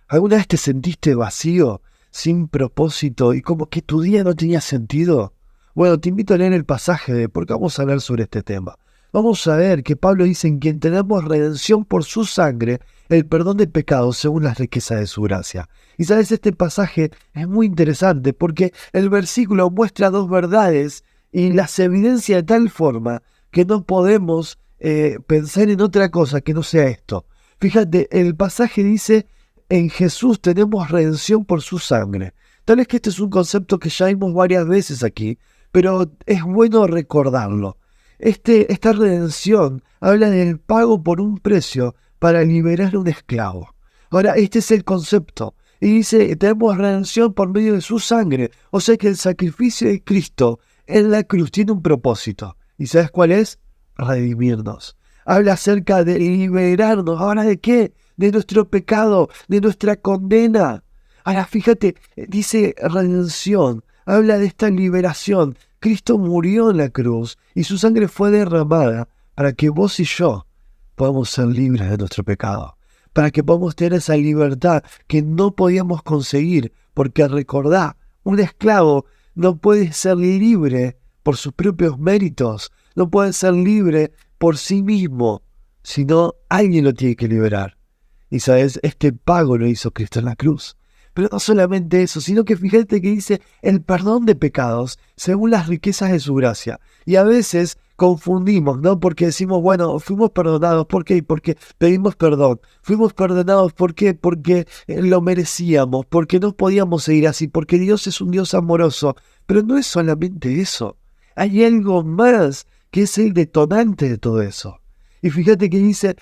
¿Alguna vez te sentiste vacío, sin propósito y como que tu día no tenía sentido? Bueno, te invito a leer el pasaje porque vamos a hablar sobre este tema. Vamos a ver que Pablo dice en quien tenemos redención por su sangre, el perdón de pecados según las riquezas de su gracia. Y sabes, este pasaje es muy interesante porque el versículo muestra dos verdades y las evidencia de tal forma que no podemos pensar en otra cosa que no sea esto. Fíjate, el pasaje dice: en Jesús tenemos redención por su sangre. Tal vez que este es un concepto que ya vimos varias veces aquí, pero es bueno recordarlo. Esta redención habla del pago por un precio para liberar a un esclavo. Ahora, este es el concepto. Y dice, tenemos redención por medio de su sangre. O sea que el sacrificio de Cristo en la cruz tiene un propósito. ¿Y sabes cuál es? Redimirnos. Habla acerca de liberarnos. ¿Ahora de qué? De nuestro pecado, de nuestra condena. Ahora fíjate, dice redención, habla de esta liberación. Cristo murió en la cruz y su sangre fue derramada para que vos y yo podamos ser libres de nuestro pecado, para que podamos tener esa libertad que no podíamos conseguir, porque recordá, un esclavo no puede ser libre por sus propios méritos, no puede ser libre por sí mismo, sino alguien lo tiene que liberar. Y sabes, este pago lo hizo Cristo en la cruz. Pero no solamente eso, sino que fíjate que dice el perdón de pecados según las riquezas de su gracia. Y a veces confundimos, ¿no? Porque decimos, bueno, fuimos perdonados, ¿por qué? Porque pedimos perdón. Fuimos perdonados, ¿por qué? Porque lo merecíamos, porque no podíamos seguir así, porque Dios es un Dios amoroso. Pero no es solamente eso. Hay algo más que es el detonante de todo eso. Y fíjate que dice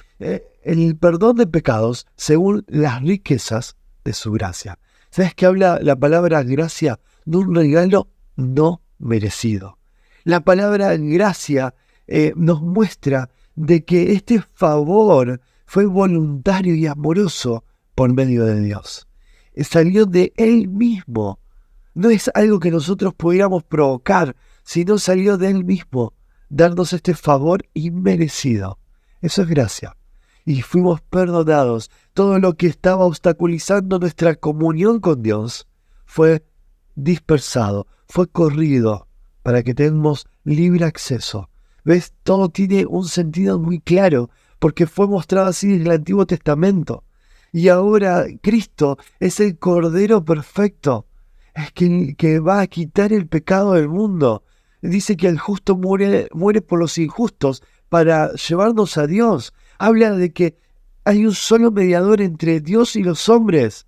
el perdón de pecados según las riquezas de su gracia. ¿Sabes qué habla la palabra gracia? De un regalo no merecido. La palabra gracia nos muestra de que este favor fue voluntario y amoroso por medio de Dios. Salió de Él mismo. No es algo que nosotros pudiéramos provocar, sino salió de Él mismo, darnos este favor inmerecido. Eso es gracia. Y fuimos perdonados. Todo lo que estaba obstaculizando nuestra comunión con Dios fue dispersado, fue corrido para que tengamos libre acceso. ¿Ves? Todo tiene un sentido muy claro porque fue mostrado así en el Antiguo Testamento. Y ahora Cristo es el Cordero perfecto, es que va a quitar el pecado del mundo. Dice que el justo muere por los injustos para llevarnos a Dios. Habla de que hay un solo mediador entre Dios y los hombres.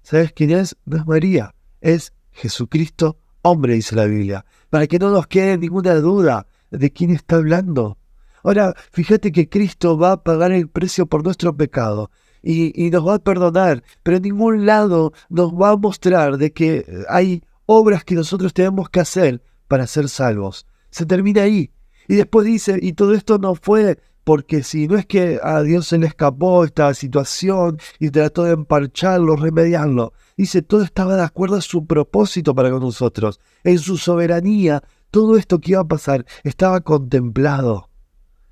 ¿Sabes quién es? No es María, es Jesucristo, hombre, dice la Biblia. Para que no nos quede ninguna duda de quién está hablando. Ahora, fíjate que Cristo va a pagar el precio por nuestro pecado y nos va a perdonar, pero en ningún lado nos va a mostrar de que hay obras que nosotros tenemos que hacer para ser salvos. Se termina ahí. Y después dice, y todo esto no fue porque si no es que a Dios se le escapó esta situación y trató de emparcharlo, remediarlo. Dice, todo estaba de acuerdo a su propósito para con nosotros. En su soberanía, todo esto que iba a pasar estaba contemplado.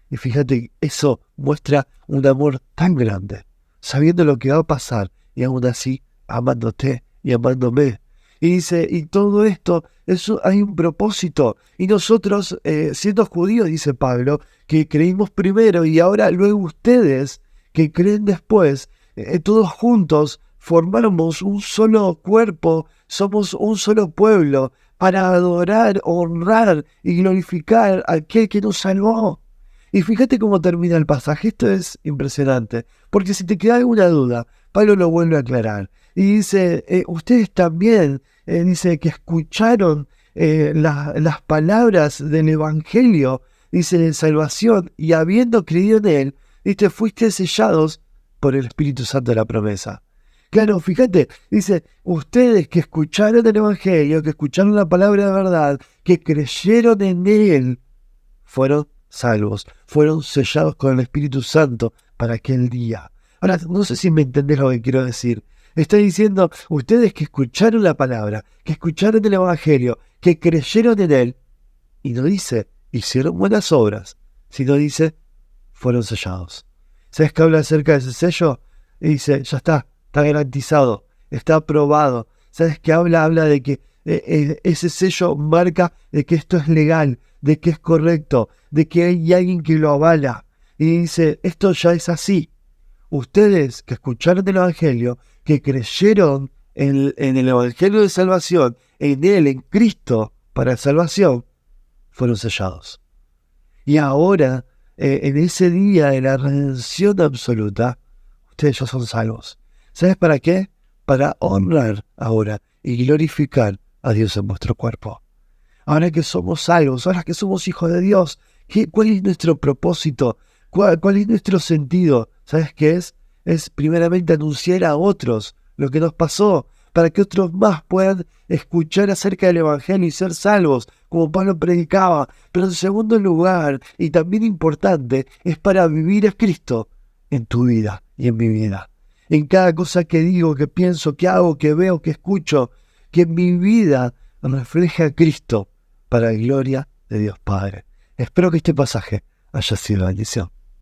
Y fíjate, eso muestra un amor tan grande, sabiendo lo que va a pasar y aún así amándote y amándome. Y dice, y todo esto, eso hay un propósito. Y nosotros, siendo judíos, dice Pablo, que creímos primero y ahora luego ustedes, que creen después, todos juntos formamos un solo cuerpo, somos un solo pueblo, para adorar, honrar y glorificar a aquel que nos salvó. Y fíjate cómo termina el pasaje, esto es impresionante, porque si te queda alguna duda, Pablo lo vuelve a aclarar. Y dice, ustedes también, dice que escucharon las palabras del Evangelio, dice, de salvación, y habiendo creído en él, dice, fuiste sellados por el Espíritu Santo de la promesa. Claro, fíjate, dice, ustedes que escucharon el Evangelio, que escucharon la palabra de verdad, que creyeron en él, fueron salvos, fueron sellados con el Espíritu Santo para aquel día. Ahora, no sé si me entendés lo que quiero decir. Está diciendo, ustedes que escucharon la palabra, que escucharon el Evangelio, que creyeron en él, y no dice, hicieron buenas obras, sino dice, fueron sellados. ¿Sabes qué habla acerca de ese sello? Y dice, ya está, está garantizado, está aprobado. ¿Sabes qué habla? Habla de que ese sello marca de que esto es legal, de que es correcto, de que hay alguien que lo avala. Y dice, esto ya es así. Ustedes que escucharon el Evangelio, que creyeron en el Evangelio de salvación, en Él, en Cristo, para salvación, fueron sellados. Y ahora, en ese día de la redención absoluta, ustedes ya son salvos. ¿Sabes para qué? Para honrar ahora y glorificar a Dios en vuestro cuerpo. Ahora que somos salvos, ahora que somos hijos de Dios, ¿cuál es nuestro propósito? ¿Cuál es nuestro sentido? ¿Sabes qué es? Es primeramente anunciar a otros lo que nos pasó, para que otros más puedan escuchar acerca del Evangelio y ser salvos, como Pablo predicaba. Pero en segundo lugar, y también importante, es para vivir a Cristo en tu vida y en mi vida. En cada cosa que digo, que pienso, que hago, que veo, que escucho, que mi vida refleje a Cristo para la gloria de Dios Padre. Espero que este pasaje haya sido bendición.